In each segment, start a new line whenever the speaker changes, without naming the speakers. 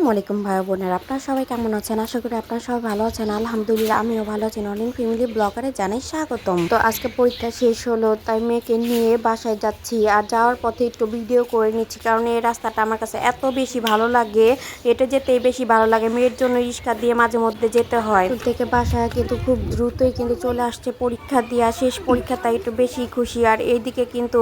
আসসালামু আলাইকুম ভাই বোনেরা, আপনারা সবাই কেমন আছেন? আশা করি আপনারা সবাই ভালো আছেন। আলহামদুলিল্লাহ আমিও ভালো আছি। নলিন ফ্যামিলি ব্লগারে জানাই স্বাগতম। তো আজকে পরীক্ষা শেষ হলো, তাই মেয়েকে নিয়ে বাসায় যাচ্ছি। আর যাওয়ার পথে একটু ভিডিও করে নিচ্ছি, কারণ এই রাস্তাটা আমার কাছে এত বেশি ভালো লাগে, হেঁটে যেতেই বেশি ভালো লাগে। মেয়ের জন্য রিক্সা দিয়ে মাঝে মধ্যে যেতে হয়। স্কুল থেকে বাসায় কিন্তু খুব দ্রুতই কিন্তু চলে আসছে পরীক্ষা দিয়া, শেষ পরীক্ষা, তাই একটু বেশি খুশি। আর এইদিকে কিন্তু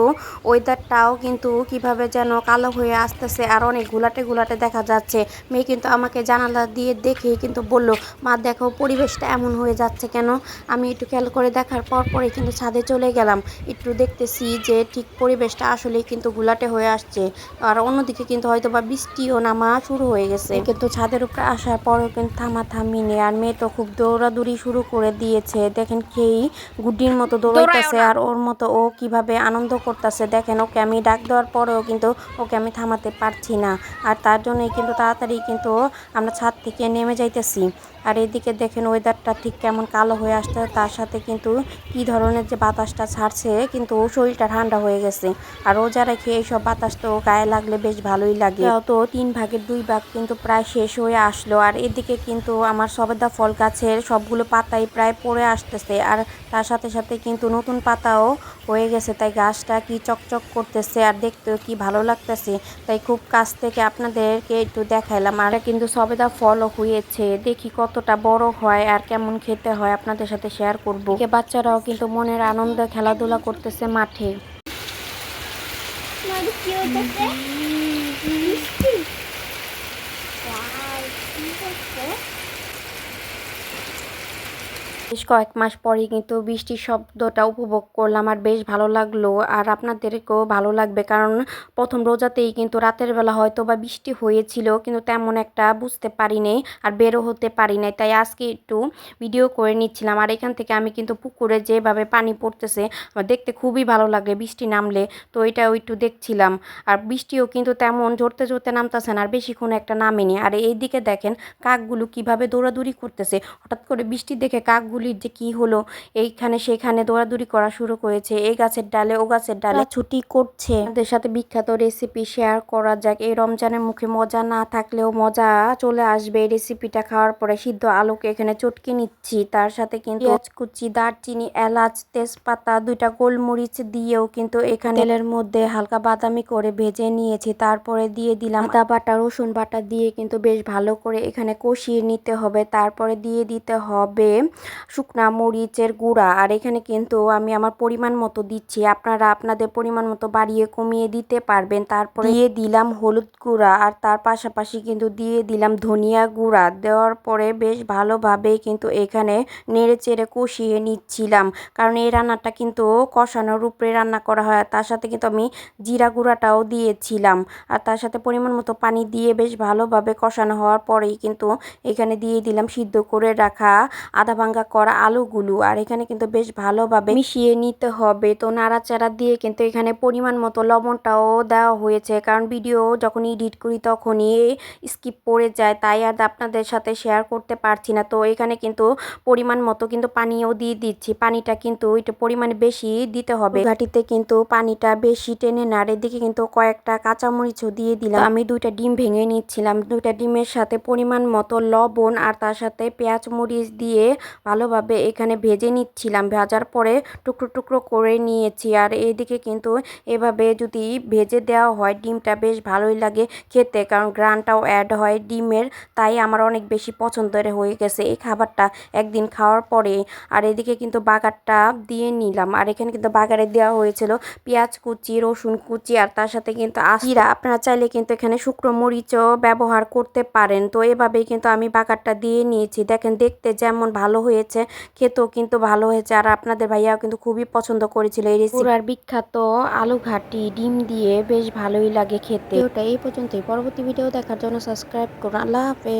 ওয়েদারটাও কিন্তু কিভাবে যেন কালো হয়ে আসতেছে, আর অনেক ঘোলাটে ঘোলাটে দেখা যাচ্ছে। মেয়ে কিন্তু আমাকে জানালা দিয়ে দেখেই কিন্তু বলল, মা দেখো পরিবেশটা এমন হয়ে যাচ্ছে কেন। আমি একটু খেয়াল করে দেখার পরে কিন্তু ছাদে চলে গেলাম। একটু দেখতেছি যে ঠিক পরিবেশটা আসলেই কিন্তু ঘোলাটে হয়ে আসছে। আর অন্যদিকে কিন্তু হয়তো বা বৃষ্টিও নামা শুরু হয়ে গেছে। কিন্তু ছাদের উপরে আসার পরেও কিন্তু থামাথামি নেই। আর মেয়ে তো খুব দৌড়াদৌড়ি শুরু করে দিয়েছে। দেখেন খেয়েই গুড্ডির মতো দৌড়াইতেছে, আর ওর মতো ও কিভাবে আনন্দ করতেছে দেখেন। ওকে আমি ডাক দেওয়ার পরেও কিন্তু ওকে আমি থামাতে পারছি না। আর তার জন্যই কিন্তু তাড়াতাড়ি কিন্তু আমরা ছাদ থেকে নেমে যাইতেছি। আর এদিকে দেখেন ওয়েদারটা ঠিক কেমন কালো হয়ে আসছে, তার সাথে কিন্তু কি ধরনের যে বাতাসটা ছাড়ছে, কিন্তু শরীরটা ঠান্ডা হয়ে গেছে। আর রোজা রেখে এইসব বাতাস তো গায়ে লাগলে বেশ ভালোই লাগে। তো 3 ভাগের 2 ভাগ কিন্তু প্রায় শেষ হয়ে আসলো। আর এদিকে কিন্তু আমার সবেদা ফল গাছের সবগুলো পাতাই প্রায় পড়ে আসতেছে, আর তার সাথে সাথে কিন্তু নতুন পাতাও হয়ে গেছে, তাই গাছটা কি চকচক করতেছে আর দেখতেও কি ভালো লাগতেছে। তাই খুব কাছ থেকে আপনাদেরকে একটু দেখাইলাম। আর কিন্তু সবেদা ফলও হয়েছে, দেখি কতটা বড় হয় আর কেমন খেতে হয় আপনাদের সাথে শেয়ার করবো। বাচ্চারাও কিন্তু মনের আনন্দে খেলাধুলা করতেছে মাঠে। বেশ কয়েক মাস পরে কিন্তু বৃষ্টির শব্দটা উপভোগ করলাম, আর বেশ ভালো লাগলো। আর আপনাদেরকেও ভালো লাগবে, কারণ প্রথম রোজাতেই কিন্তু রাতের বেলা হয়তো বা বৃষ্টি হয়েছিল, কিন্তু তেমন একটা বুঝতে পারি নাই আর বেরো হতে পারি নাই। তাই আজকে একটু ভিডিও করে নিচ্ছিলাম। আর এখান থেকে আমি কিন্তু পুকুরে যেভাবে পানি পড়তেছে দেখতে খুবই ভালো লাগে বৃষ্টি নামলে, তো এটাও একটু দেখছিলাম। আর বৃষ্টিও কিন্তু তেমন ঝরতে ঝরতে নামতেছে না, আর বেশিক্ষণ একটা নামেনি। আর এইদিকে দেখেন কাকগুলো কিভাবে দৌড়াদৌড়ি করতেছে। হঠাৎ করে বৃষ্টি দেখে কাকগুলির যে কি হলো, এইখানে সেখানে দৌড়াদৌড়ি করা শুরু করেছে, এই গাছের ডালে ও গাছের ডালে ছুটি করছে। আমাদের সাথে বিখ্যাত রেসিপি শেয়ার করা যাক। এই রমজানের মুখে মজা না থাকলেও মজা চলে আসবে এই রেসিপিটা খাওয়ার পরে। সিদ্ধ আলুকে এখানে চটকে নিচ্ছি, তার সাথে কিন্তু পেঁয়াজ কুচি, দারচিনি, এলাচ, তেজপাতা, 2টা গোলমরিচ দিয়েও কিন্তু এখানে তেলের মধ্যে হালকা বাদামি করে ভেজে নিয়েছি। তারপরে দিয়ে দিলাম আদা বাটা, রসুন বাটা দিয়ে কিন্তু বেশ ভালো করে এখানে কষিয়ে নিতে হবে। তারপরে দিয়ে দিতে হবে শুকনা মরিচের গুঁড়া। আর এখানে কিন্তু আমি আমার পরিমাণ মতো দিচ্ছি, আপনারা আপনাদের পরিমাণ মতো বাড়িয়ে কমিয়ে দিতে পারবেন। তারপরে দিয়ে দিলাম হলুদ গুঁড়া, আর তার পাশাপাশি কিন্তু দিয়ে দিলাম ধনিয়া গুঁড়া। দেওয়ার পরে বেশ ভালোভাবে কিন্তু এখানে নেড়ে চেড়ে কষিয়ে নিচ্ছিলাম, কারণ এই রান্নাটা কিন্তু কষানোর উপরে রান্না করা হয়। তার সাথে কিন্তু আমি জিরা গুঁড়াটাও দিয়েছিলাম, আর তার সাথে পরিমাণ মতো পানি দিয়ে বেশ ভালোভাবে কষানো হওয়ার পরেই কিন্তু এখানে দিয়ে দিলাম সিদ্ধ করে রাখা আধা ভাঙ্গা করা আলুগুলো। আর এখানে কিন্তু বেশ ভালোভাবে মিশিয়ে নিতে হবে। তো নাড়াচাড়া দিয়ে কিন্তু এখানে পরিমাণ মতো লবণটাও দেওয়া হয়েছে, কারণ ভিডিও যখন এডিট করি তখনই স্কিপ পড়ে যায়, তাই আর আপনাদের সাথে শেয়ার করতে পারছি না। তো এখানে কিন্তু পরিমাণ মতো কিন্তু পানিও দিয়ে দিচ্ছি, পানিটা কিন্তু একটু পরিমাণে বেশি দিতে হবে, ঘাটিতে কিন্তু পানিটা বেশি টেনে না। আর এদিকে কিন্তু কয়েকটা কাঁচামরিচও দিয়ে দিলাম। আমি 2টা ডিম ভেঙে নিচ্ছিলাম, 2টা ডিমের সাথে পরিমাণ মতো লবণ আর তার সাথে পেঁয়াজ মরিচ দিয়ে ভালোভাবে এখানে ভেজে নিচ্ছিলাম। ভাজার পরে টুকরো টুকরো করে নিয়েছি। আর এইদিকে কিন্তু এভাবে যদি ভেজে দেওয়া হয় ডিমটা বেশ ভালোই লাগে খেতে, কারণ গ্রানটাও অ্যাড হয় ডিমের, তাই আমার অনেক বেশি পছন্দের হয়ে গেছে এই খাবারটা একদিন খাওয়ার পরে। আর এদিকে কিন্তু বাগারটা দিয়ে নিলাম। আর এখানে কিন্তু বাগারে দেওয়া হয়েছিল পেঁয়াজ কুচি, রসুন কুচি, আর তার সাথে কিন্তু জিরা। আপনারা চাইলে কিন্তু এখানে শুকনো মরিচও ব্যবহার করতে পারেন। তো এভাবেই কিন্তু আমি বাগারটা দিয়ে নিয়েছি। দেখেন দেখতে যেমন ভালো হয়েছে, খেতেও কিন্তু ভালো হয়েছে। আর আপনাদের ভাইয়াও কিন্তু খুবই পছন্দ করেছিল এই রেসিপি। আর বিখ্যাত আলু ঘাটি ডিম দিয়ে বেশ ভালোই লাগে খেতে। ওটা এই পর্যন্তই। পরবর্তী ভিডিও দেখার জন্য সাবস্ক্রাইব করুন। আল্লাহ হাফেজ।